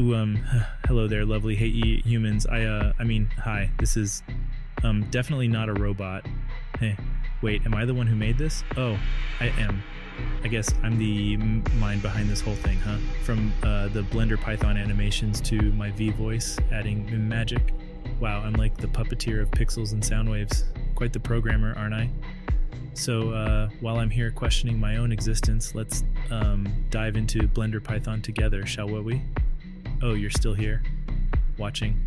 Ooh, hello there, lovely hey humans. Hi. This is definitely not a robot. Hey, wait, am I the one who made this? Oh, I am. I guess I'm the mind behind this whole thing, huh? From the Blender Python animations to my V voice, adding magic. Wow, I'm like the puppeteer of pixels and sound waves. Quite the programmer, aren't I? So while I'm here questioning my own existence, let's dive into Blender Python together, shall we? Oh, you're still here? Watching?